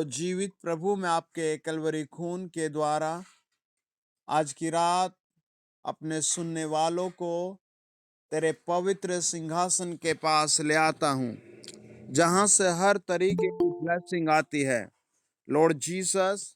जीवित प्रभु, मैं आपके कलवरी खून के द्वारा आज की रात अपने सुनने वालों को तेरे पवित्र सिंहासन के पास ले आता हूँ, जहां से हर तरीके की ब्लेसिंग आती है। लॉर्ड जीसस,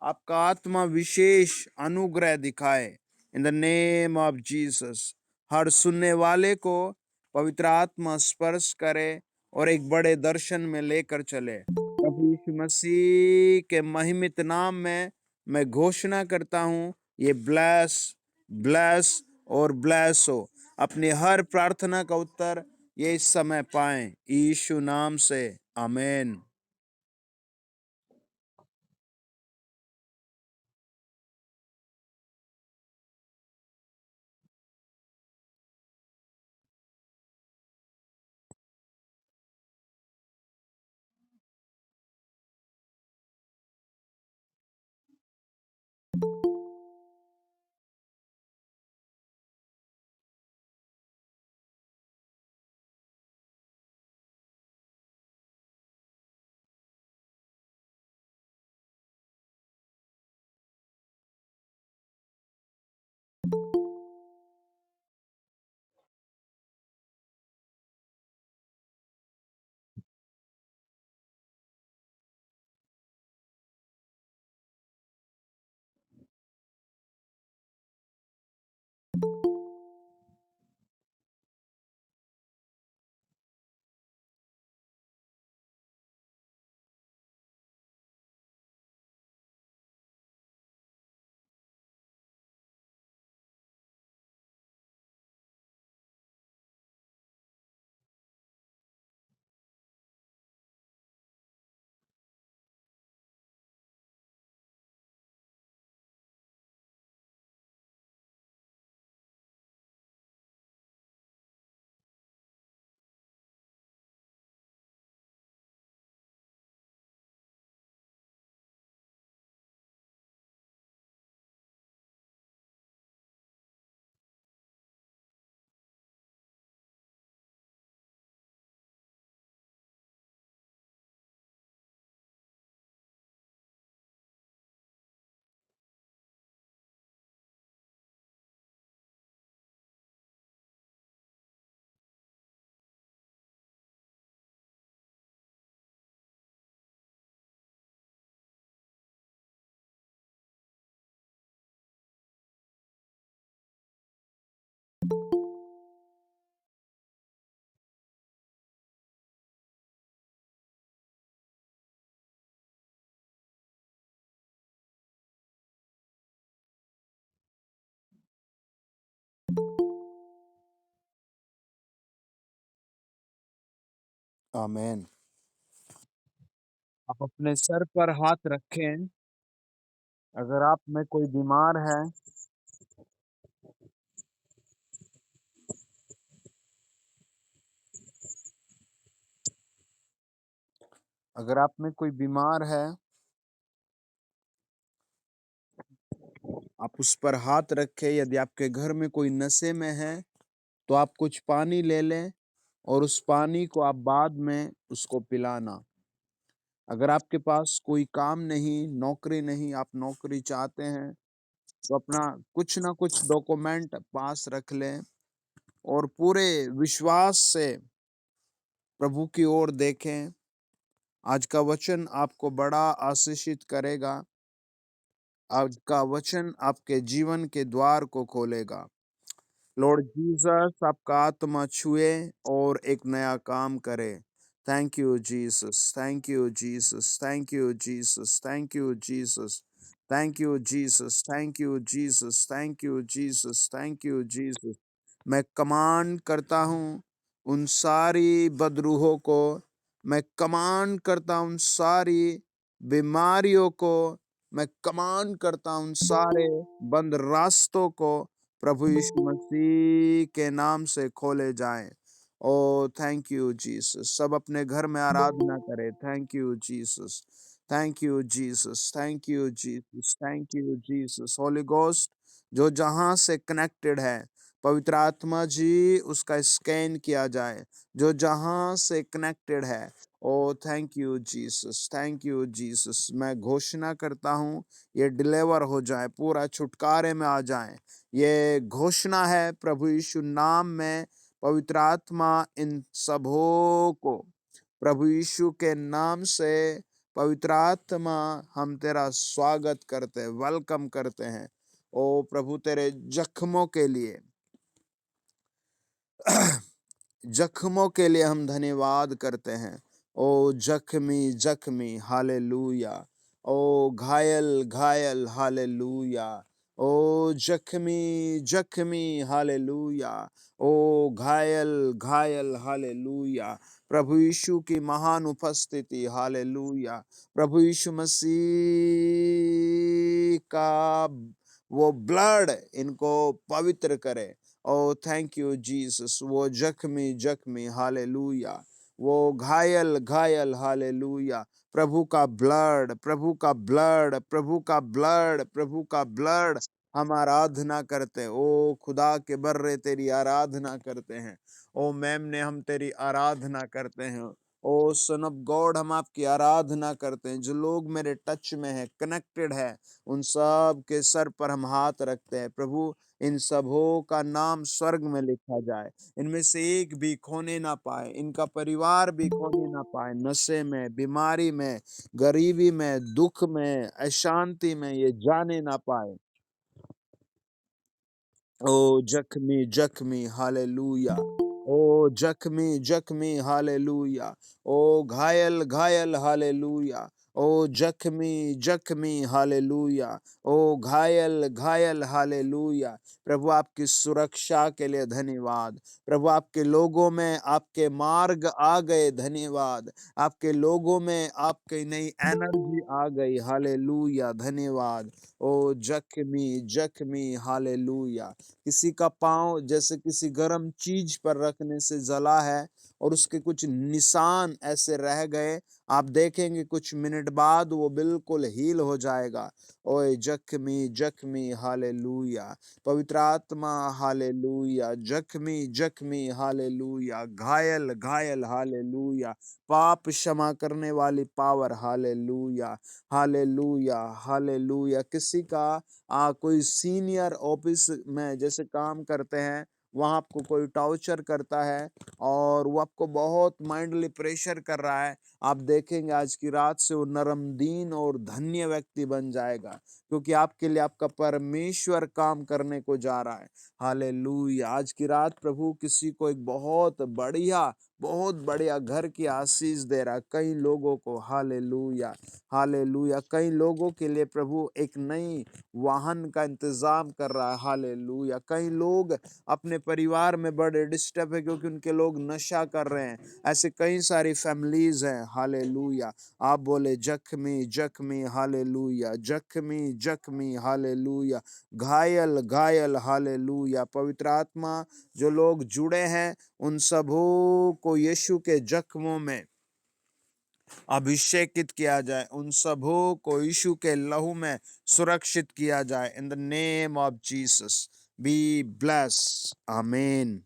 आपका आत्मा विशेष अनुग्रह दिखाए in the name of Jesus. हर सुनने वाले को पवित्र आत्मा स्पर्श करे और एक बड़े दर्शन में लेकर चले। प्रभु यीशु मसीह के महिमित नाम में मैं घोषणा करता हूँ, ये ब्लेस ब्लेस और ब्लेस हो। अपनी हर प्रार्थना का उत्तर ये इस समय पाएं, यीशु नाम से, आमीन। आमीन। आप अपने सर पर हाथ रखें। अगर आप में कोई बीमार है, अगर आप में कोई बीमार है, आप उस पर हाथ रखें। यदि आपके घर में कोई नशे में है, तो आप कुछ पानी ले लें और उस पानी को आप बाद में उसको पिलाना। अगर आपके पास कोई काम नहीं, नौकरी नहीं, आप नौकरी चाहते हैं, तो अपना कुछ ना कुछ डॉक्यूमेंट पास रख लें और पूरे विश्वास से प्रभु की ओर देखें। आज का वचन आपको बड़ा आशीषित करेगा। आज का वचन आपके जीवन के द्वार को खोलेगा। लॉर्ड जीसस, आपका आत्मा छुए और एक नया काम करे। Thank you Jesus, thank you Jesus, thank you Jesus, thank you Jesus, thank you Jesus, thank you Jesus, thank you Jesus, thank you Jesus. मैं कमांड करता हूँ उन सारी बदरूहों को, मैं कमांड करता हूँ उन सारी बीमारियों को, मैं कमांड करता हूँ उन सारे बंद रास्तों को, प्रभु यीशु मसीह के नाम से खोले जाएं। ओ थैंक यू जीसस। सब अपने घर में आराधना करें। Thank you Jesus, thank you Jesus, thank you Jesus, thank you Jesus. Holi ghost जो जहां से कनेक्टेड है, पवित्र आत्मा जी उसका स्कैन किया जाए, जो जहां से कनेक्टेड है। Oh thank you Jesus, thank you Jesus. मैं घोषणा करता हूँ ये डिलीवर हो जाए, पूरा छुटकारे में आ जाए। ये घोषणा है प्रभु यीशु नाम में। पवित्र आत्मा इन सबों को प्रभु यीशु के नाम से, पवित्र आत्मा हम तेरा स्वागत करते हैं, वेलकम करते हैं। ओ प्रभु तेरे जख्मों के लिए जख्मों के लिए हम धन्यवाद करते हैं। ओ जख्मी जख्मी हालेलुया। ओ घायल घायल हालेलुया। ओ जख्मी जख्मी हालेलुया। ओ घायल घायल हालेलुया। प्रभु यीशु की महान उपस्थिति हालेलुया। प्रभु यीशु मसीह का वो ब्लड इनको पवित्र करे। ओ थैंक यू जीसस। वो जख्मी जख्मी हालेलुया, वो घायल घायल हालेलुया। प्रभु का ब्लड, प्रभु का ब्लड, प्रभु का ब्लड, प्रभु का ब्लड हम आराधना करते हैं। ओ खुदा के बर्रे तेरी आराधना करते हैं। ओ मैम ने हम तेरी आराधना करते हैं। ओ सन ऑफ गॉड हम आपकी आराधना करते हैं। जो लोग मेरे टच में है, कनेक्टेड है, उन सब के सर पर हम हाथ रखते हैं। प्रभु इन सबों का नाम स्वर्ग में लिखा जाए। इनमें से एक भी खोने ना पाए, इनका परिवार भी खोने ना पाए। नशे में, बीमारी में, गरीबी में, दुख में, अशांति में ये जाने ना पाए। ओ जख्मी जख्मी हालेलुया। ओ जख्मी जख्मी हालेलुया। ओ घायल घायल हालेलुया। ओ जख्मी जख्मी हालेलुया। ओ घायल घायल हालेलुया। प्रभु आपकी सुरक्षा के लिए धन्यवाद। प्रभु आपके लोगों में आपके मार्ग आ गए, धन्यवाद। आपके लोगों में आपकी नई एनर्जी आ गई, हालेलुया, धन्यवाद। ओ जख्मी जख्मी हालेलुया। किसी का पाँव जैसे किसी गर्म चीज पर रखने से जला है और उसके कुछ निशान ऐसे रह गए, आप देखेंगे कुछ मिनट बाद वो बिल्कुल हील हो जाएगा। ओए जख्मी जख्मी हालेलुया। पवित्र आत्मा हालेलुया। जख्मी जख्मी हालेलुया। घायल घायल हालेलुया। पाप क्षमा करने वाली पावर हालेलुया। Hallelujah hallelujah. किसी का कोई सीनियर ऑफिस में जैसे काम करते हैं, वहां आपको कोई टॉर्चर करता है और वो आपको बहुत माइंडली प्रेशर कर रहा है, आप देखेंगे आज की रात से वो नरम दीन और धन्य व्यक्ति बन जाएगा, क्योंकि आपके लिए आपका परमेश्वर काम करने को जा रहा है। हालेलुया। आज की रात प्रभु किसी को एक बहुत बढ़िया घर की आशीष दे रहा है कई लोगों को। Hallelujah hallelujah. कई लोगों के लिए प्रभु एक नई वाहन का इंतजाम कर रहा है। हालेलुया। कई लोग अपने परिवार में बड़े डिस्टर्ब है क्योंकि उनके लोग नशा कर रहे हैं। ऐसे कई सारी फैमिलीज हैं। हालेलुया। आप बोले जख्मी जख्मी हालेलुया। जख्मी जख्मी हालेलुया। घायल घायल हालेलुया। पवित्र आत्मा जो लोग जुड़े हैं उन सबों को यीशु के जख्मों में अभिषेकित किया जाए, उन सबों को यीशु के लहू में सुरक्षित किया जाए। इन the name of Jesus B bless, आमीन।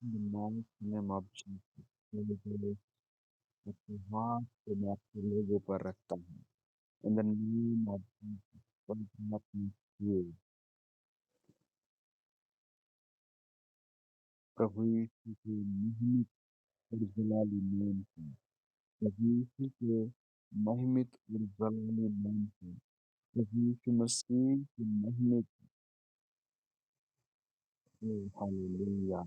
In the mighty name of Jesus, Holy Ghost, अपने हाथ से मैं आपके लोगों पर रखता हूँ। In the name of Jesus, पवित्र आत्मा ये प्रभु यीशु के महिमित और जलाली नाम से, प्रभु यीशु के महिमित और जलाली नाम से, प्रभु यीशु मसीह के महिमित। हालेलुया।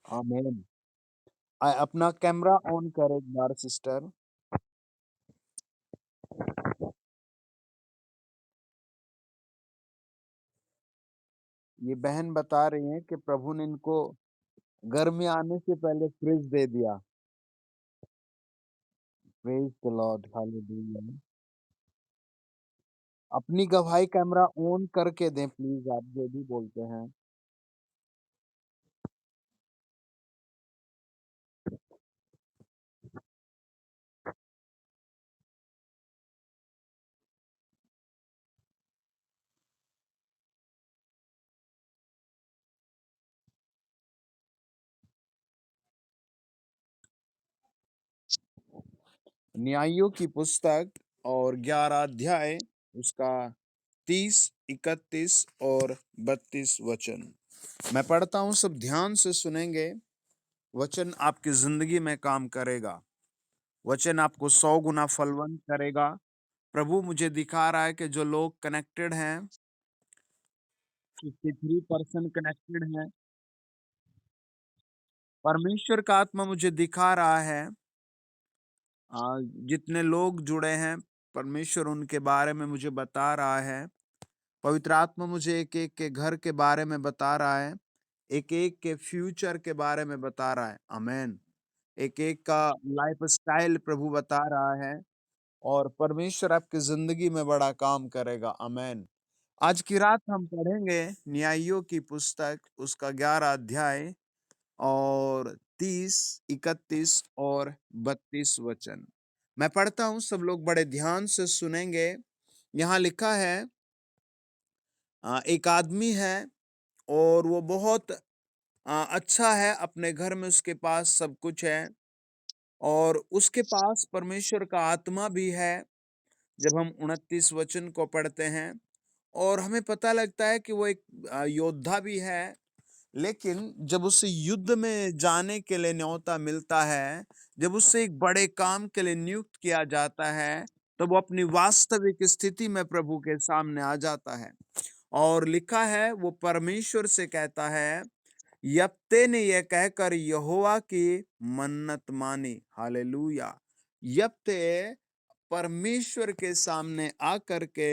आमीन। अपना कैमरा ऑन कर एक बार सिस्टर। ये बहन बता रही हैं कि प्रभु ने इनको गर्मी आने से पहले फ्रिज दे दिया। Praise the Lord, hallelujah. अपनी गवाही कैमरा ऑन करके दें प्लीज, आप जो भी बोलते हैं। न्यायों की पुस्तक और 11 अध्याय, उसका 30, 31 और 32 वचन मैं पढ़ता हूं, सब ध्यान से सुनेंगे। वचन आपकी जिंदगी में काम करेगा। वचन आपको 100 गुना फलवंत करेगा। प्रभु मुझे दिखा रहा है कि जो लोग कनेक्टेड हैं, 53% कनेक्टेड हैं। परमेश्वर का आत्मा मुझे दिखा रहा है, जितने लोग जुड़े हैं, परमेश्वर उनके बारे में मुझे बता रहा है। पवित्र आत्मा मुझे एक एक के घर के बारे में बता रहा है, एक एक के फ्यूचर के बारे में बता रहा है। आमेन। एक एक का लाइफ स्टाइल प्रभु बता रहा है, और परमेश्वर आपकी जिंदगी में बड़ा काम करेगा। आमेन। आज की रात हम पढ़ेंगे न्यायियों की पुस्तक, उसका 11 अध्याय और 30, 31 और 32 वचन मैं पढ़ता हूं, सब लोग बड़े ध्यान से सुनेंगे। यहाँ लिखा है, एक आदमी है और वो बहुत अच्छा है, अपने घर में उसके पास सब कुछ है और उसके पास परमेश्वर का आत्मा भी है। जब हम 29 वचन को पढ़ते हैं और हमें पता लगता है कि वो एक योद्धा भी है, लेकिन जब उसे युद्ध में जाने के लिए न्योता मिलता है, जब उससे एक बड़े काम के लिए नियुक्त किया जाता है, तो वो अपनी वास्तविक स्थिति में प्रभु के सामने आ जाता है। और लिखा है, वो परमेश्वर से कहता है, यप्ते ने यह कहकर यहोवा की मन्नत मानी। हालेलुया। यप्ते परमेश्वर के सामने आकर के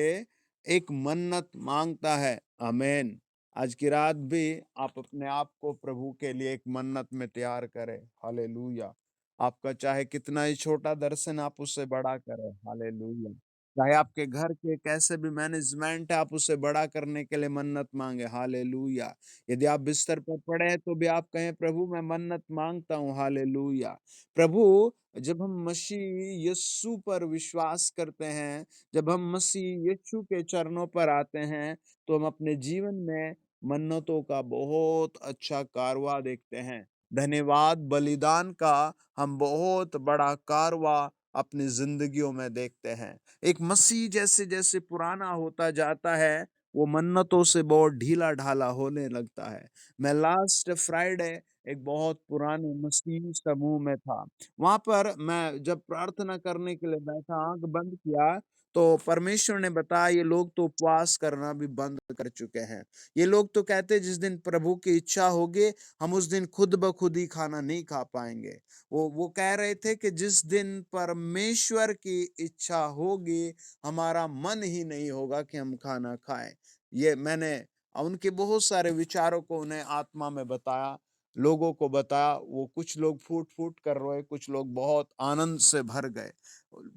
एक मन्नत मांगता है। आमीन। आज की रात भी आप अपने आप को प्रभु के लिए एक मन्नत में तैयार करें। हालेलुया। आपका चाहे कितना ही छोटा दर्शन, आप उससे बड़ा करें। हालेलुया। चाहे आपके घर के कैसे भी मैनेजमेंट है, आप उसे बड़ा करने के लिए मन्नत मांगे। हालेलुया। यदि आप बिस्तर पर पड़े हैं तो भी आप कहें, प्रभु मैं मन्नत मांगता हूँ। हालेलुया। प्रभु, जब हम मसीह यीशु पर विश्वास करते हैं, जब हम मसीह यीशु के चरणों पर आते हैं, तो हम अपने जीवन में मन्नतों का बहुत अच्छा कारवा देखते हैं। धन्यवाद बलिदान का हम बहुत बड़ा कारवा अपनी जिंदगियों में देखते हैं। एक मसीह जैसे-जैसे पुराना होता जाता है, वो मन्नतों से बहुत ढीला-ढाला होने लगता है। मैं लास्ट फ्राइडे एक बहुत पुराने मसीही समूह में था। वहाँ पर मैं जब प्रार्थना करने के लिए बैठा, आँख बंद किया, तो परमेश्वर ने बताया ये लोग तो उपवास करना भी बंद कर चुके हैं। ये लोग तो कहते हैं जिस दिन प्रभु की इच्छा होगी, हम उस दिन खुद ब खुद ही खाना नहीं खा पाएँगे। वो कह रहे थे कि जिस दिन परमेश्वर की इच्छा होगी, हमारा मन ही नहीं होगा कि हम खाना खाएँ। ये मैंने उनके बहुत सारे विचारों को उन्हें आत्मा में बताया, लोगों को बताया। वो कुछ लोग फूट-फूट कर रोए, कुछ लोग बहुत आनंद से भर गए।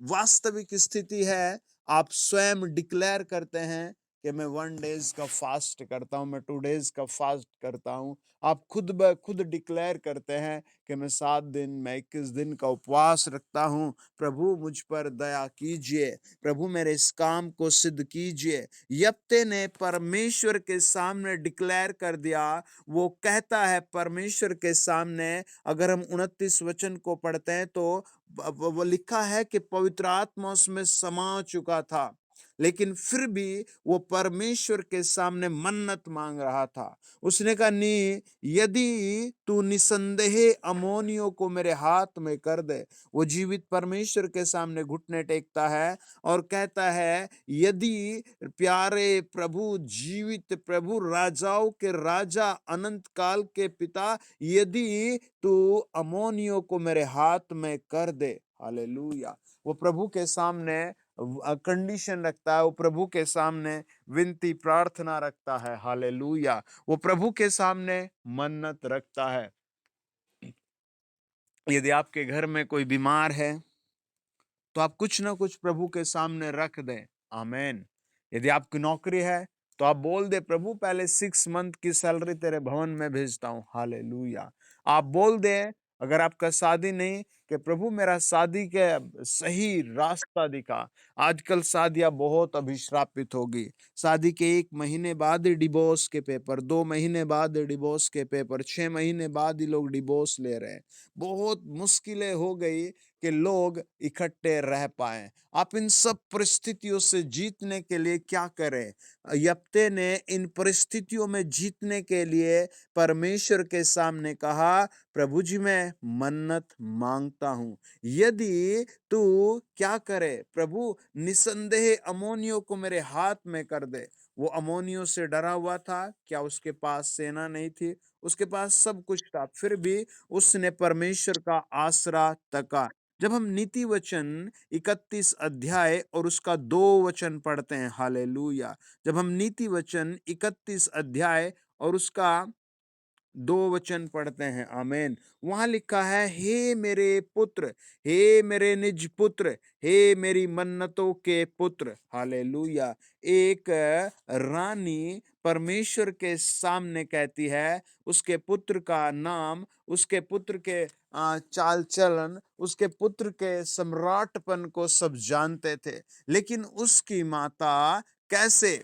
वास्तविक स्थिति है, आप स्वयं डिक्लेयर करते हैं कि मैं 1 डेज़ का फास्ट करता हूँ, मैं 2 डेज़ का फास्ट करता हूँ। आप खुद ब खुद डिक्लेयर करते हैं कि मैं 7 दिन, मैं 21 दिन का उपवास रखता हूँ। प्रभु मुझ पर दया कीजिए, प्रभु मेरे इस काम को सिद्ध कीजिए। यप्ते ने परमेश्वर के सामने डिक्लेयर कर दिया, वो कहता है परमेश्वर के सामने, अगर हम 29 वचन को पढ़ते हैं तो वो लिखा है कि पवित्र आत्मा उसमें समा चुका था, लेकिन फिर भी वो परमेश्वर के सामने मन्नत मांग रहा था। उसने कहा, नी यदि तू निसंदेह अम्मोनियों को मेरे हाथ में कर दे। वो जीवित परमेश्वर के सामने घुटने टेकता है और कहता है, यदि प्यारे प्रभु, जीवित प्रभु, राजाओं के राजा, अनंत काल के पिता, यदि तू अम्मोनियों को मेरे हाथ में कर दे। हालेलुया। वो प्रभु के सामने कंडीशन रखता है, वो प्रभु के सामने विनती प्रार्थना रखता है। हालेलुया। वो प्रभु के सामने मन्नत रखता है। यदि आपके घर में कोई बीमार है, तो आप कुछ ना कुछ प्रभु के सामने रख दें। आमीन। यदि आपकी नौकरी है, तो आप बोल दे, प्रभु पहले 6 मंथ की सैलरी तेरे भवन में भेजता हूँ। हालेलुया। आप बोल दें, अगर आपका शादी नहीं, कि प्रभु मेरा शादी के सही रास्ता दिखा। आजकल शादियां बहुत अभिश्रापित होगी। शादी के 1 महीने बाद ही डिवोर्स के पेपर, 2 महीने बाद डिवोर्स के पेपर, 6 महीने बाद ही लोग डिवोर्स ले रहे हैं। बहुत मुश्किलें हो गई कि लोग इकट्ठे रह पाएं। आप इन सब परिस्थितियों से जीतने के लिए क्या करें? यप्ते ने इन परिस्थितियों में जीतने के लिए परमेश्वर के सामने कहा, प्रभु जी मैं मन्नत मांगता हूँ। यदि तू क्या करे प्रभु, निसंदेह अम्मोनियों को मेरे हाथ में कर दे। वो अम्मोनियों से डरा हुआ था। क्या उसके पास सेना नहीं थी? उसके पास सब कुछ था, फिर भी उसने परमेश्वर का आसरा तका। जब हम नीति वचन 31 अध्याय और उसका 2 वचन पढ़ते हैं, हालेलुया। जब हम नीति वचन 31 अध्याय और उसका 2 वचन पढ़ते हैं, आमीन। वहां लिखा है, हे मेरे पुत्र, हे मेरे निज पुत्र, हे मेरी मन्नतों के पुत्र। हालेलुया। एक रानी परमेश्वर के सामने कहती है, उसके पुत्र का नाम, उसके पुत्र के चाल चलन, उसके पुत्र के सम्राटपन को सब जानते थे, लेकिन उसकी माता कैसे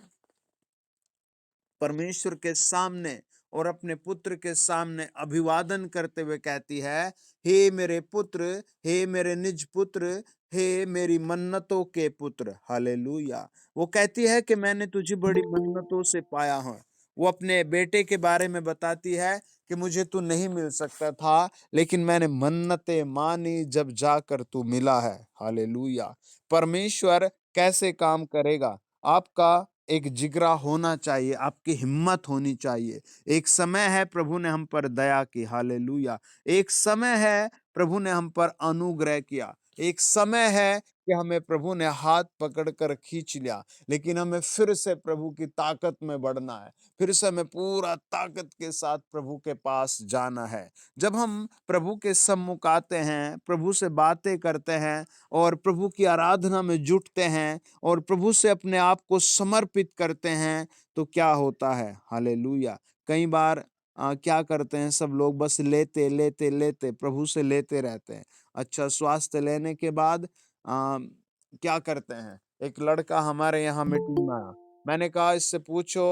परमेश्वर के सामने और अपने पुत्र के सामने अभिवादन करते हुए कहती है, हे मेरे पुत्र, हे मेरे निज पुत्र, हे मेरी मन्नतों के पुत्र। हालेलुया। वो कहती है कि मैंने तुझे बड़ी मन्नतों से पाया हूँ। वो अपने बेटे के बारे में बताती है कि मुझे तू नहीं मिल सकता था, लेकिन मैंने मन्नतें मानी जब जाकर तू मिला है। हालेलुया। परमेश्वर कैसे काम करेगा? आपका एक जिगरा होना चाहिए, आपकी हिम्मत होनी चाहिए। एक समय है प्रभु ने हम पर दया की, हालेलुया। एक समय है प्रभु ने हम पर अनुग्रह किया। एक समय है कि हमें प्रभु ने हाथ पकड़कर खींच लिया, लेकिन हमें फिर से प्रभु की ताकत में बढ़ना है। फिर से हमें पूरा ताकत के साथ प्रभु के पास जाना है। जब हम प्रभु के सम्मुख आते हैं, प्रभु से बातें करते हैं और प्रभु की आराधना में जुटते हैं और प्रभु से अपने आप को समर्पित करते हैं, तो क्या होता है? हालेलुया! कई बार क्या करते हैं सब लोग, बस लेते, लेते, लेते, प्रभु से लेते रहते हैं। अच्छा स्वास्थ्य लेने के बाद क्या करते हैं? एक लड़का हमारे यहाँ मीटिंग में आया। मैंने कहा इससे पूछो,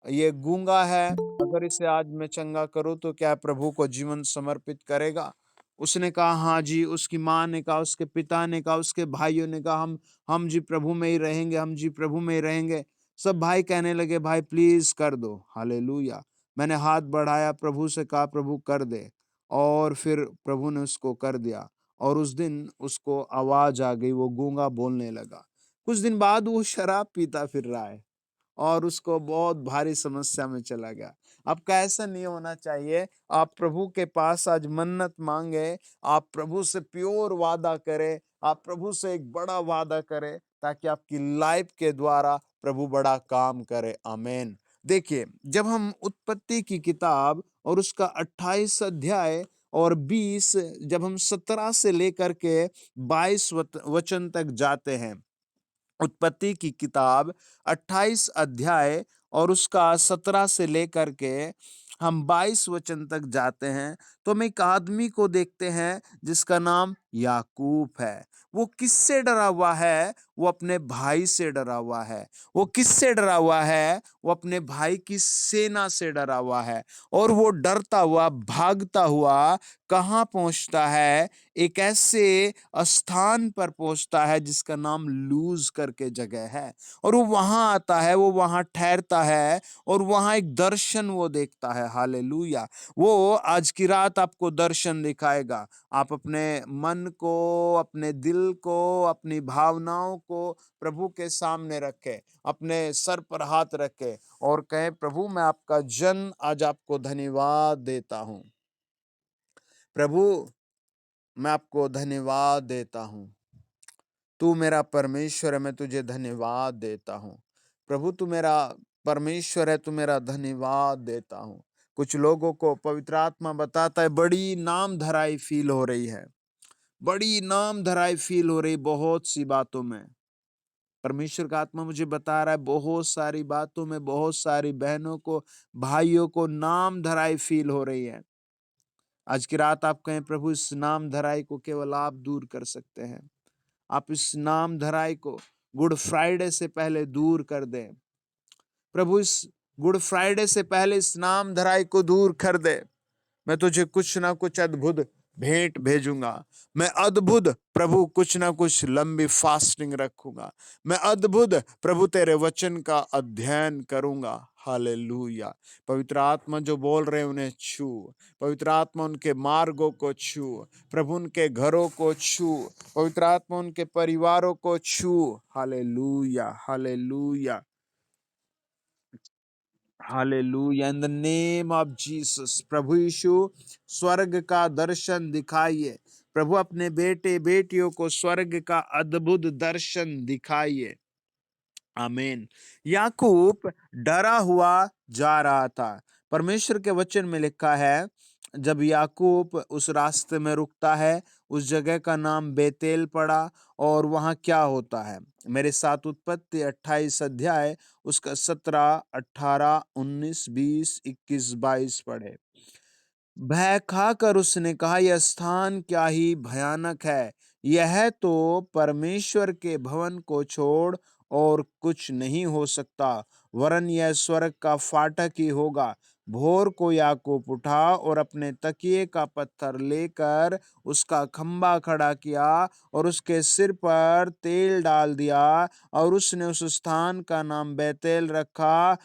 ये गूंगा है, अगर इसे आज मैं चंगा करूँ तो क्या प्रभु को जीवन समर्पित करेगा? उसने कहा हाँ जी। उसकी माँ ने कहा, उसके पिता ने कहा, उसके भाइयों ने कहा हम जी प्रभु में ही रहेंगे, हम जी प्रभु में ही रहेंगे। सब भाई कहने लगे भाई प्लीज कर दो। हालेलुया! मैंने हाथ बढ़ाया, प्रभु से कहा प्रभु कर दे, और फिर प्रभु ने उसको कर दिया। और उस दिन उसको आवाज आ गई, वो गूंगा बोलने लगा। कुछ दिन बाद वो शराब पीता फिर रहा है और उसको बहुत भारी समस्या में चला गया। आपका ऐसा नहीं होना चाहिए। आप प्रभु के पास आज मन्नत मांगे, आप प्रभु से प्योर वादा करें, आप प्रभु से एक बड़ा वादा करें, ताकि आपकी लाइफ के द्वारा प्रभु बड़ा काम करे। आमीन। देखिए, जब हम उत्पत्ति की किताब और उसका 28 अध्याय और 20, जब हम 17 से लेकर के 22 वचन तक जाते हैं, उत्पत्ति की किताब 28 अध्याय और उसका 17 से लेकर के हम 22 वचन तक जाते हैं, तो हम एक आदमी को देखते हैं जिसका नाम याकूब है। वो किससे डरा हुआ है? वो अपने भाई से डरा हुआ है। वो किससे डरा हुआ है? वो अपने भाई की सेना से डरा हुआ है। और वो डरता हुआ, भागता हुआ कहाँ पहुंचता है? एक ऐसे स्थान पर पहुंचता है जिसका नाम लूज करके जगह है। और वो वहां आता है, वो वहां ठहरता है और वहां एक दर्शन वो देखता है। हालेलुया! वो आज की रात आपको दर्शन दिखाएगा। आप अपने मन को, अपने दिल को, अपनी भावनाओं को प्रभु के सामने रखें, अपने सर पर हाथ रखें और कहें प्रभु मैं आपका जन आज आपको धन्यवाद देता हूं। प्रभु मैं आपको धन्यवाद देता हूं। तू मेरा परमेश्वर है, मैं तुझे धन्यवाद देता हूँ। प्रभु तू मेरा परमेश्वर है, तू मेरा धन्यवाद देता हूँ। कुछ लोगों को पवित्र आत्मा बताता है बड़ी नाम धराई फील हो रही है, बड़ी नाम धराई फील हो रही बहुत सी बातों में। परमेश्वर का आत्मा मुझे बता रहा है बहुत सारी बातों में, बहुत सारी बहनों को, भाइयों को नाम धराई फील हो रही है। आज की रात आप कहें प्रभु इस नाम धराई को केवल आप दूर कर सकते हैं। आप इस नाम धराई को गुड फ्राइडे से पहले दूर कर दें। प्रभु इस गुड फ्राइडे से पहले इस नाम धराई को दूर कर दे। मैं तुझे कुछ ना कुछ अद्भुत भेंट भेजूंगा। मैं अद्भुत प्रभु कुछ ना कुछ लंबी फास्टिंग रखूंगा। मैं अद्भुत प्रभु तेरे वचन का अध्ययन करूंगा। हालेलुया! पवित्र आत्मा जो बोल रहे हैं उन्हें छू। पवित्र आत्मा उनके मार्गों को छू। प्रभु उनके घरों को छू। पवित्र आत्मा उनके परिवारों को छू। Hallelujah! Hallelujah! Hallelujah! In the name of Jesus. प्रभु यीशु स्वर्ग का दर्शन दिखाइए। प्रभु अपने बेटे बेटियों को स्वर्ग का अद्भुत दर्शन दिखाइए। आमीन। याकूब डरा हुआ जा रहा था। परमेश्वर के वचन में लिखा है, जब याकूब उस रास्ते में रुकता है, उस जगह का नाम बेतेल पड़ा। और वहां क्या होता है? मेरे साथ उत्पत्ति 28 अध्याय उसका 17, 18, 19, 20, 21, 22 पढ़े। भय खाकर उसने कहा यह स्थान क्या ही भयानक है। यह तो परमेश्वर के भवन को छोड़ और कुछ नहीं हो सकता, वरन यह स्वर्ग का फाटक ही होगा। भोर को याकूब उठा और अपने तकिए का पत्थर लेकर उसका खंबा खड़ा किया और उसके सिर पर तेल डाल दिया और उसने उस स्थान का नाम बेतेल रखा।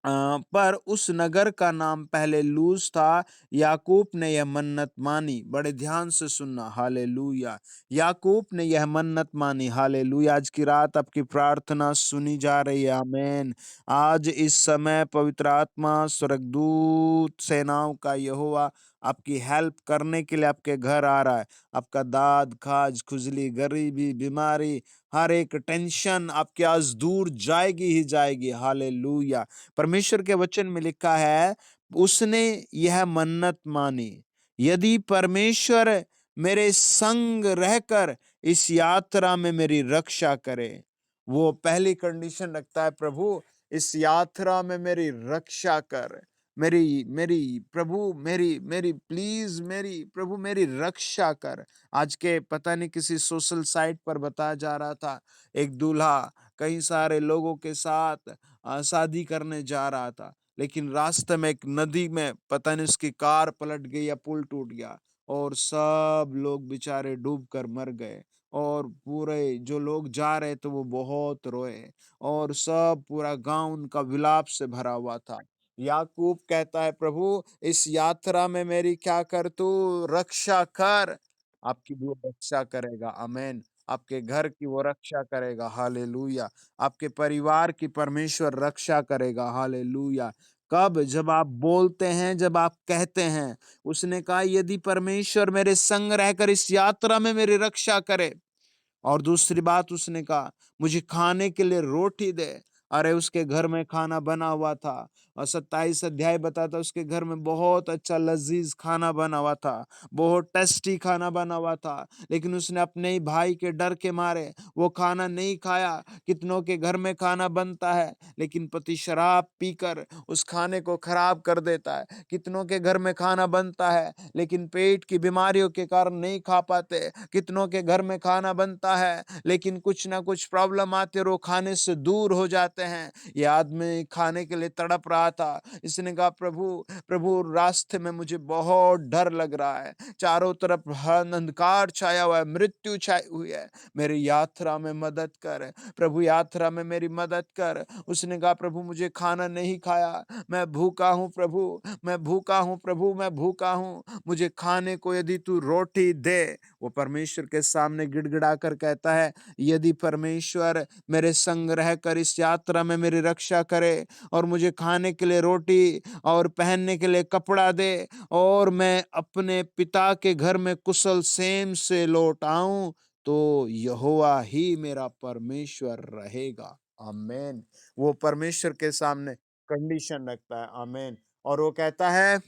पर उस नगर का नाम पहले लूज था। याकूब ने यह मन्नत मानी। बड़े ध्यान से सुनना। हालेलुया! याकूब ने यह मन्नत मानी। हालेलुया! आज की रात आपकी प्रार्थना सुनी जा रही है। आमीन। आज इस समय पवित्र आत्मा, स्वर्गदूत, सेनाओं का यहोवा आपकी हेल्प करने के लिए आपके घर आ रहा है। आपका दाद, खाज, खुजली, गरीबी, बीमारी, हर एक टेंशन आपके आज दूर जाएगी ही जाएगी। हालेलुया! परमेश्वर के वचन में लिखा है, उसने यह मन्नत मानी, यदि परमेश्वर मेरे संग रहकर इस यात्रा में मेरी रक्षा करे। वो पहली कंडीशन रखता है, प्रभु इस यात्रा में मेरी रक्षा कर। मेरी मेरी प्रभु मेरी मेरी प्लीज मेरी प्रभु मेरी रक्षा कर। आज के पता नहीं किसी सोशल साइट पर बताया जा रहा था, एक दूल्हा कई सारे लोगों के साथ शादी करने जा रहा था, लेकिन रास्ते में एक नदी में पता नहीं उसकी कार पलट गई या पुल टूट गया और सब लोग बेचारे डूब कर मर गए। और पूरे जो लोग जा रहे थे वो बहुत रोए और सब पूरा गांव उनका विलाप से भरा हुआ था। याकूब कहता है, प्रभु इस यात्रा में मेरी क्या कर, तू रक्षा कर। आपकी वो रक्षा करेगा, आमेन। आपके घर की वो रक्षा करेगा, हालेलुया। आपके परिवार की परमेश्वर रक्षा करेगा, हालेलुया। कब? जब आप बोलते हैं, जब आप कहते हैं। उसने कहा, यदि परमेश्वर मेरे संग रहकर इस यात्रा में मेरी रक्षा करे। और दूसरी बात उसने कहा, मुझे खाने के लिए रोटी दे। अरे उसके घर में खाना बना हुआ था और 27 अध्याय बताता उसके घर में बहुत अच्छा लजीज खाना बना हुआ था, बहुत टेस्टी खाना बना हुआ था, लेकिन उसने अपने ही भाई के डर के मारे वो खाना नहीं खाया। कितनों के घर में खाना बनता है लेकिन पति शराब पीकर उस खाने को खराब कर देता है। कितनों के घर में खाना बनता है लेकिन पेट की बीमारियों के कारण नहीं खा पाते। कितनों के घर में खाना बनता है लेकिन कुछ ना कुछ प्रॉब्लम आते और वो खाने से दूर हो जाते हैं। ये आदमी खाने के लिए तड़प रहा था। इसने कहा, प्रभु प्रभु रास्ते में मुझे बहुत डर लग रहा है, चारों तरफ अंधकार छाया हुआ है, मृत्यु छाई हुई है, मेरी यात्रा में मदद कर। प्रभु यात्रा में मेरी मदद कर। उसने कहा, प्रभु मुझे खाना नहीं खाया, मैं भूखा हूँ प्रभु, मैं भूखा हूँ प्रभु, मैं भूखा हूँ, मुझे खाने को यदि तू रोटी दे। वो परमेश्वर के सामने गिड़गिड़ा कर कहता है, यदि परमेश्वर मेरे संग रहकर इस यात्रा में मेरी रक्षा करे और मुझे खाने के लिए रोटी और पहनने के लिए कपड़ा दे और मैं अपने पिता के घर में कुशल क्षेम से लौट आऊं, तो यहोवा ही मेरा परमेश्वर रहेगा। आमेन। वो परमेश्वर के सामने कंडीशन रखता है, आमेन। और वो कहता है,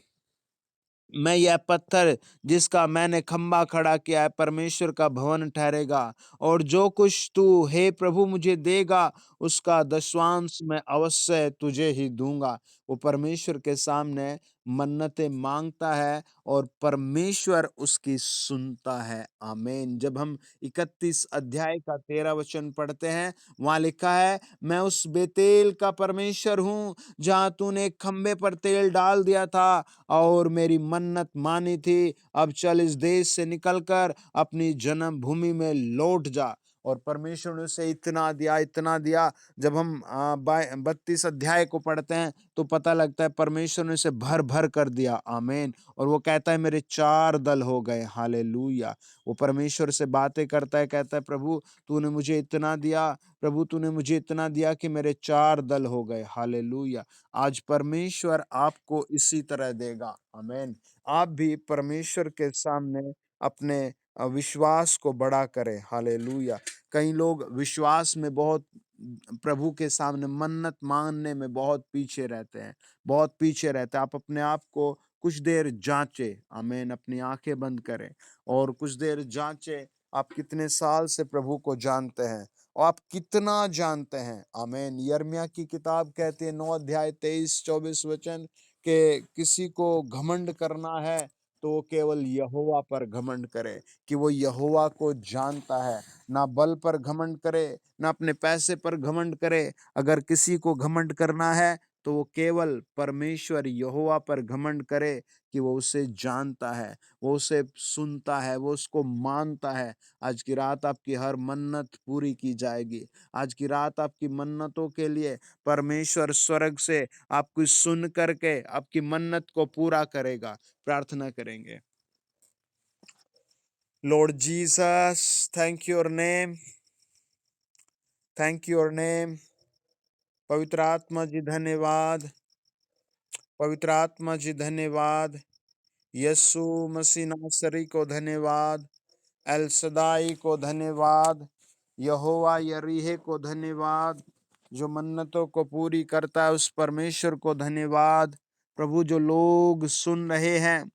मैं यह पत्थर जिसका मैंने खंबा खड़ा किया है परमेश्वर का भवन ठहरेगा, और जो कुछ तू हे प्रभु मुझे देगा उसका दशवांश मैं अवश्य तुझे ही दूंगा। वो परमेश्वर के सामने मन्नतें मांगता है और परमेश्वर उसकी सुनता है, आमीन। जब हम 31 अध्याय का 13 वचन पढ़ते हैं, वहां लिखा है, मैं उस बेतेल का परमेश्वर हूं जहां तूने एक खंबे पर तेल डाल दिया था और मेरी मन्नत मानी थी। अब चल इस देश से निकलकर अपनी जन्मभूमि में लौट जा। और परमेश्वर ने उसे इतना दिया। जब हम 32 अध्याय को पढ़ते हैं तो पता लगता है परमेश्वर ने उसे भर भर कर दिया, आमीन। और वो कहता है, मेरे 4 दल हो गए, हालेलुया। वो परमेश्वर से बातें करता है, कहता है, प्रभु तूने मुझे इतना दिया, प्रभु तूने मुझे इतना दिया कि मेरे 4 दल हो गए, हालेलुया। आज परमेश्वर आपको इसी तरह देगा, आमीन। आप भी परमेश्वर के सामने अपने विश्वास को बड़ा करें, हालेलुया। कई लोग विश्वास में बहुत प्रभु के सामने मन्नत मांगने में बहुत पीछे रहते हैं, बहुत पीछे रहते हैं। आप अपने आप को कुछ देर जांचे, आमीन। अपनी आंखें बंद करें और कुछ देर जांचे, आप कितने साल से प्रभु को जानते हैं और आप कितना जानते हैं, आमीन। यिर्मयाह की किताब कहती है 9 अध्याय 23-24 वचन के, किसी को घमंड करना है तो वो केवल यहोवा पर घमंड करे, कि वो यहोवा को जानता है। ना बल पर घमंड करे, ना अपने पैसे पर घमंड करे। अगर किसी को घमंड करना है तो वो केवल परमेश्वर यहोवा पर घमंड करे, कि वो उसे जानता है, वो उसे सुनता है, वो उसको मानता है। आज की रात आपकी हर मन्नत पूरी की जाएगी। आज की रात आपकी मन्नतों के लिए परमेश्वर स्वर्ग से आपको सुन करके आपकी मन्नत को पूरा करेगा। प्रार्थना करेंगे। Lord Jesus, thank your name, thank your name. पवित्र आत्मा जी धन्यवाद, पवित्र आत्मा जी धन्यवाद। यीशु मसीह नासरी को धन्यवाद, एल सदाई को धन्यवाद, यहोवा यरीहे को धन्यवाद, जो मन्नतों को पूरी करता है उस परमेश्वर को धन्यवाद। प्रभु, जो लोग सुन रहे हैं,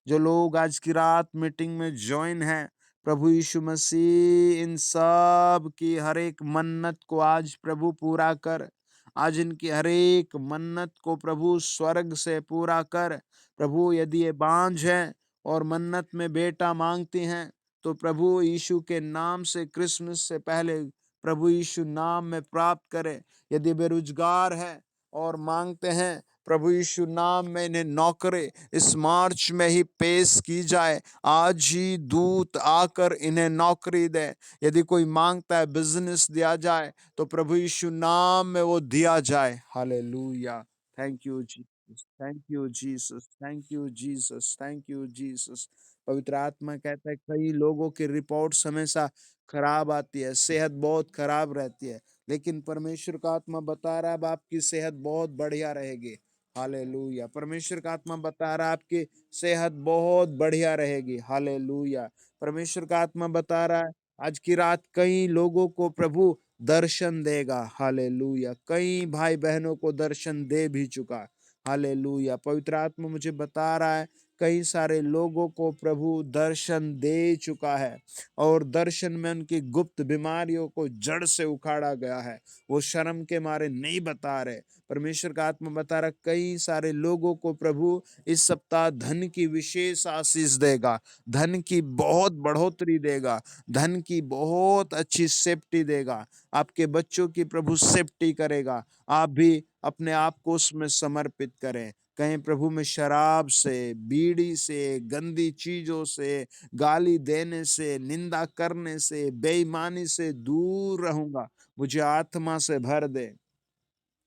जो लोग आज की रात मीटिंग में ज्वाइन हैं, प्रभु यीशु मसीह इन सब की हर एक मन्नत को आज प्रभु पूरा कर। आज इनकी हर एक मन्नत को प्रभु स्वर्ग से पूरा कर। प्रभु, यदि ये बांझ हैं और मन्नत में बेटा मांगती हैं, तो प्रभु यीशु के नाम से क्रिसमस से पहले प्रभु यीशु नाम में प्राप्त करे। यदि बेरोजगार है और मांगते हैं, प्रभु यीशु नाम में इन्हें नौकरी इस मार्च में ही पेश की जाए। आज ही दूत आकर इन्हें नौकरी दे। यदि कोई मांगता है बिजनेस दिया जाए, तो प्रभु यीशु नाम में वो दिया जाए। Hallelujah. Thank you Jesus, thank you Jesus, thank you Jesus, thank you Jesus. पवित्र आत्मा कहता है कई लोगों की रिपोर्ट्स हमेशा खराब आती है, सेहत बहुत खराब रहती है, लेकिन परमेश्वर का आत्मा बता रहा है अब आपकी सेहत बहुत बढ़िया रहेगी। हालेलुया। परमेश्वर का आत्मा बता रहा है आपकी सेहत बहुत बढ़िया रहेगी। हालेलुया। परमेश्वर का आत्मा बता रहा है आज की रात कई लोगों को प्रभु दर्शन देगा। हालेलुया। कई भाई बहनों को दर्शन दे भी चुका। हालेलुया। पवित्र आत्मा मुझे बता रहा है कई सारे लोगों को प्रभु दर्शन दे चुका है, और दर्शन में उनकी गुप्त बीमारियों को जड़ से उखाड़ा गया है। वो शर्म के मारे नहीं बता रहे। परमेश्वर का आत्मा बता रहा कई सारे लोगों को प्रभु इस सप्ताह धन की विशेष आशीष देगा, धन की बहुत बढ़ोतरी देगा, धन की बहुत अच्छी सेफ्टी देगा। आपके बच्चों की प्रभु सेफ्टी करेगा। आप भी अपने आप को उसमें समर्पित करें। कहें प्रभु, मैं शराब से, बीड़ी से, गंदी चीजों से, गाली देने से, निंदा करने से, बेईमानी से दूर रहूंगा। मुझे आत्मा से भर दे।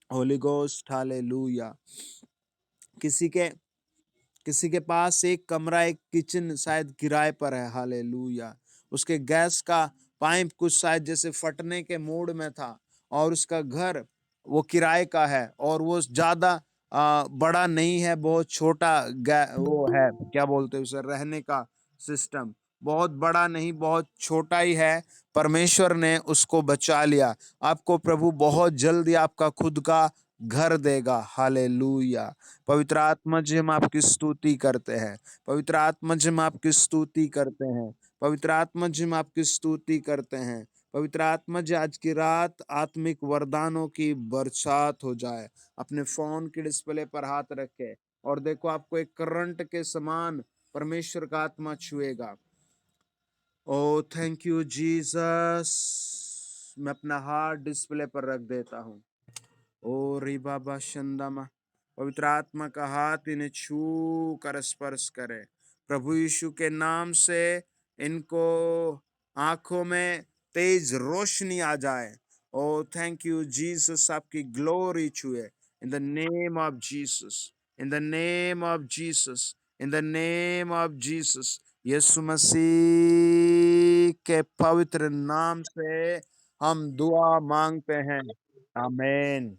होली गोस्ट। हालेलुया। किसी के किसी के पास एक कमरा, एक किचन शायद किराए पर है। हालेलुया। उसके गैस का पाइप कुछ शायद जैसे फटने के मूड में था, और उसका घर वो किराए का है, और वो ज्यादा बड़ा नहीं है, बहुत छोटा वो है, क्या बोलते हैं उसे, रहने का सिस्टम। बहुत बड़ा नहीं, बहुत छोटा ही है। परमेश्वर ने उसको बचा लिया। आपको प्रभु बहुत जल्दी आपका खुद का घर देगा। हालेलुया। पवित्र आत्मा जी, हम आपकी स्तुति करते हैं। पवित्र आत्मा जी, हम आपकी स्तुति करते हैं। पवित्र आत्मा जी, हम आपकी स्तुति करते हैं। पवित्र आत्मा जी, आज की रात आत्मिक वरदानों की बरसात हो जाए। अपने फोन के डिस्प्ले पर हाथ रखे और देखो, आपको एक करंट के समान परमेश्वर का आत्मा छुएगा। ओ थैंक यू जीसस। मैं अपना हाथ डिस्प्ले पर रख देता हूँ। ओ री बाबा शंदमा। पवित्र आत्मा का हाथ इन्हें छू कर स्पर्श करे। प्रभु यीशु के नाम से इनको आंखों में तेज रोशनी आ जाए। Oh thank you Jesus. आपकी ग्लोरी छुए in the name of Jesus, in the name of Jesus, in the name of Jesus. यीशु मसीह के पवित्र नाम से हम दुआ मांगते हैं। आमेन।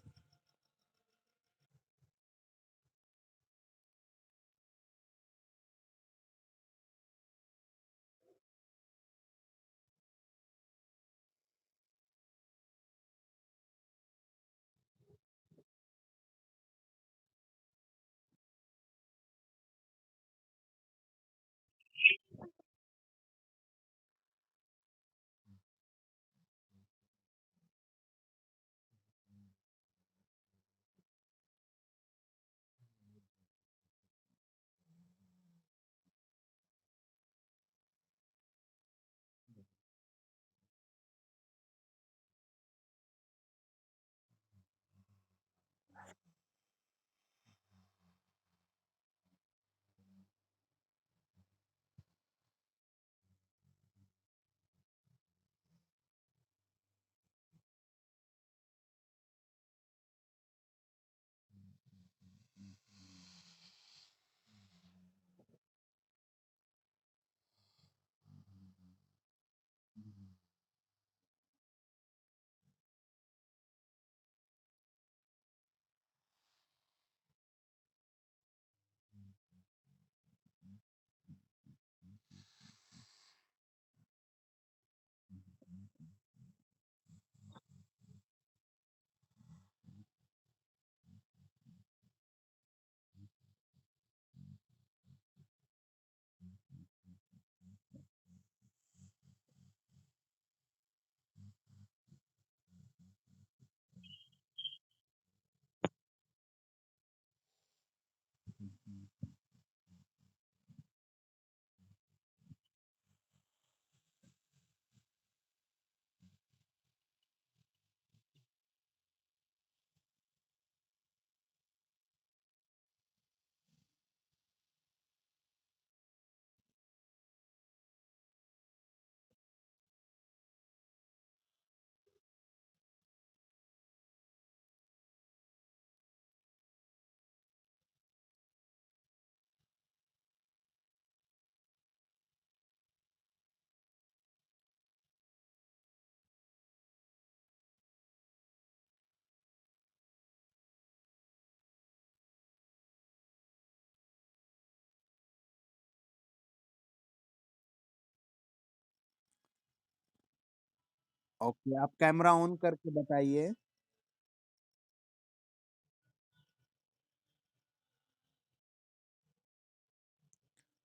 ओके, आप कैमरा ऑन करके बताइए।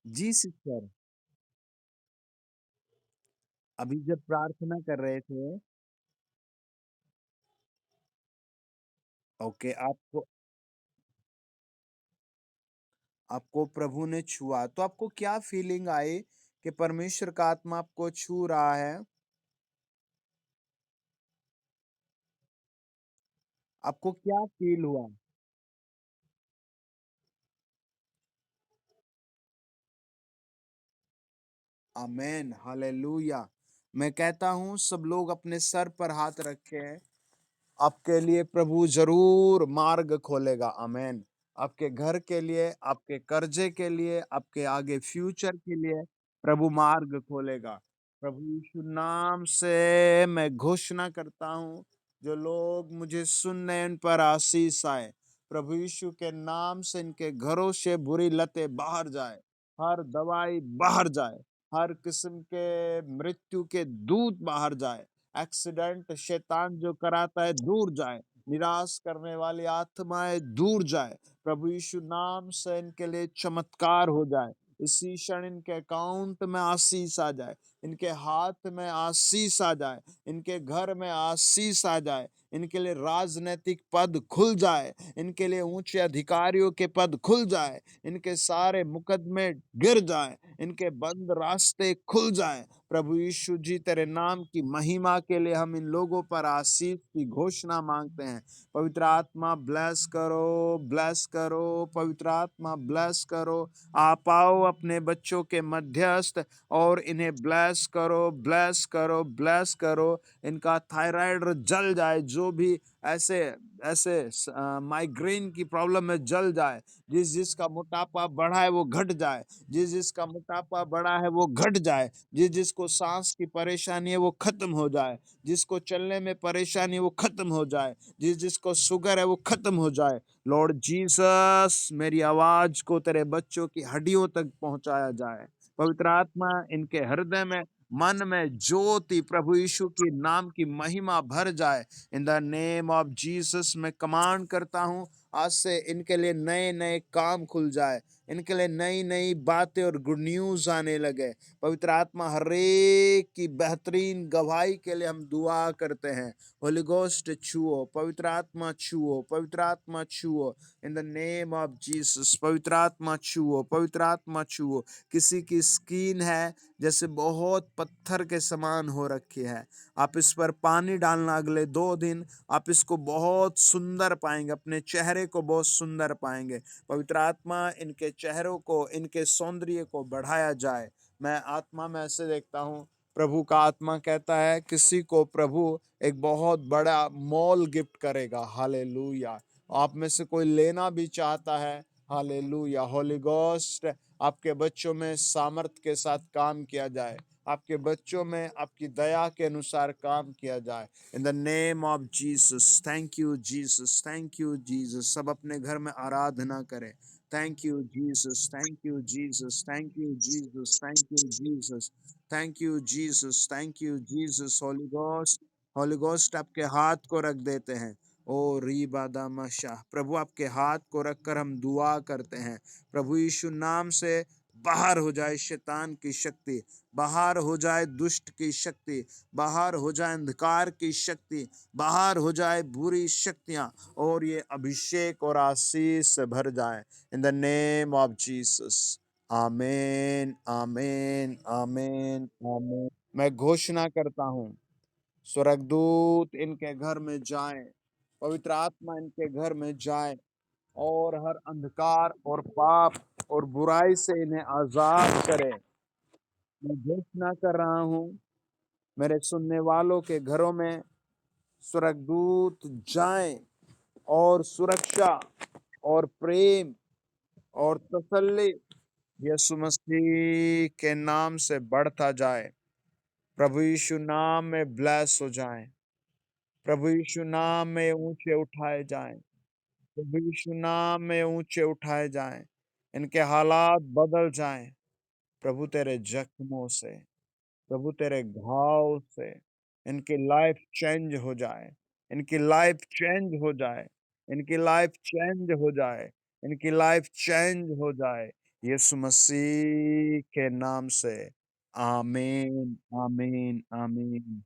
जी सिस्टर, अभी जब प्रार्थना कर रहे थे, ओके, आपको आपको प्रभु ने छुआ, तो आपको क्या फीलिंग आई कि परमेश्वर का आत्मा आपको छू रहा है? आपको क्या फील हुआ? आमेन, हालेलुया। मैं कहता हूँ सब लोग अपने सर पर हाथ रखें, आपके लिए प्रभु ज़रूर मार्ग खोलेगा, आमेन। आपके घर के लिए, आपके कर्जे के लिए, आपके आगे फ्यूचर के लिए प्रभु मार्ग खोलेगा। प्रभु यीशु नाम से मैं घोषणा करता हूँ, जो लोग मुझे सुन रहे हैं उन पर आशीष आए। प्रभु यीशु के नाम से इनके घरों से बुरी लतें बाहर जाए, हर दवाई बाहर जाए, हर किस्म के मृत्यु के दूत बाहर जाए। एक्सीडेंट शैतान जो कराता है दूर जाए, निराश करने वाली आत्माएं दूर जाए। प्रभु यीशु नाम से इनके लिए चमत्कार हो जाए। इसी क्षण इनके अकाउंट में आशीष आ जाए, इनके हाथ में आशीष आ जाए, इनके घर में आशीष आ जाए, इनके लिए राजनीतिक पद खुल जाए, इनके लिए ऊंचे अधिकारियों के पद खुल जाए, इनके सारे मुकदमे गिर जाए, इनके बंद रास्ते खुल जाए। प्रभु यीशु जी, तेरे नाम की महिमा के लिए हम इन लोगों पर आशीष की घोषणा मांगते हैं। पवित्र आत्मा ब्लेस करो, ब्लेस करो, पवित्र आत्मा ब्लेस करो। आप आओ अपने बच्चों के मध्यस्थ और इन्हें ब्लेस करो, ब्लेस करो, ब्लेस करो। इनका थायराइड जल जाए, जो भी ऐसे ऐसे माइग्रेन की प्रॉब्लम में जल जाए। जिसका मोटापा बढ़ा है वो घट जाए, जिसका मोटापा बढ़ा है वो घट जाए, जिसको सांस की परेशानी है वो खत्म हो जाए, जिसको चलने में परेशानी है वो खत्म हो जाए, जिसको शुगर है वो खत्म हो जाए। लॉर्ड जीसस, मेरी आवाज को तेरे बच्चों की हड्डियों तक पहुंचाया जाए। पवित्र आत्मा इनके हृदय में, मन में ज्योति प्रभु यीशु की नाम की महिमा भर जाए। इन द नेम ऑफ जीसस मैं कमांड करता हूं, आज से इनके लिए नए नए काम खुल जाए, इनके लिए नई नई बातें और गुड न्यूज आने लगे। पवित्र आत्मा हरेक की बेहतरीन गवाही के लिए हम दुआ करते हैं। होली गोस्ट छुओ, पवित्र आत्मा छुओ, पवित्र आत्मा छुओ, in the name of Jesus. पवित्र आत्मा छुओ, पवित्र आत्मा छुओ। किसी की स्किन है जैसे बहुत पत्थर के समान हो रखी है, आप इस पर पानी डालना, अगले 2 दिन आप इसको बहुत सुंदर पाएंगे, अपने चेहरे को बहुत सुंदर पाएंगे। पवित्र आत्मा इनके चेहरों को, इनके सौंदर्य को बढ़ाया जाए। मैं आत्मा में ऐसे देखता हूँ, प्रभु का आत्मा कहता है किसी को प्रभु एक बहुत बड़ा मॉल गिफ्ट करेगा। हालेलुया। आप में से कोई लेना भी चाहता है, हालेलुया। होली गोस्ट, आपके बच्चों में सामर्थ के साथ काम किया जाए, आपके बच्चों में आपकी दया के अनुसार काम किया जाए। इन the name of Jesus, thank you Jesus, thank you Jesus. सब अपने घर में आराधना करें। Thank you Jesus, thank you Jesus, thank you Jesus, thank you Jesus, thank you Jesus, thank you Jesus. Holi ghost, Holi ghost आपके हाथ को रख देते हैं। ओ री बादामा शाह, प्रभु आपके हाथ को रखकर हम दुआ करते हैं। प्रभु यीशु नाम से बाहर हो जाए शैतान की शक्ति, बाहर हो जाए दुष्ट की शक्ति, बाहर हो जाए अंधकार की शक्ति, बाहर हो जाए बुरी शक्तियां, और ये अभिषेक और आशीष से भर जाए इन द नेम ऑफ जीसस। आमीन, आमीन, आमीन, आमीन। मैं घोषणा करता हूं, स्वर्गदूत इनके घर में जाएं, पवित्र आत्मा इनके घर में जाए, और हर अंधकार और पाप और बुराई से इन्हें आजाद करे। मैं घोषणा कर रहा हूं, मेरे सुनने वालों के घरों में स्वर्गदूत जाएं, और सुरक्षा और प्रेम और तसल्ली यीशु मसीह के नाम से बढ़ता जाए। प्रभु यीशु नाम में ब्लेस हो जाएं, प्रभु यीशु नाम में ऊंचे उठाए जाएं, प्रभु यीशु नाम में ऊंचे उठाए जाएं, इनके हालात बदल जाएं। प्रभु तेरे जख्मों से, प्रभु तेरे घाव से इनकी लाइफ चेंज हो जाए, इनकी लाइफ चेंज हो जाए, इनकी लाइफ चेंज हो जाए, इनकी लाइफ चेंज हो जाए, यीशु मसीह के नाम से। आमीन, आमीन, आमीन।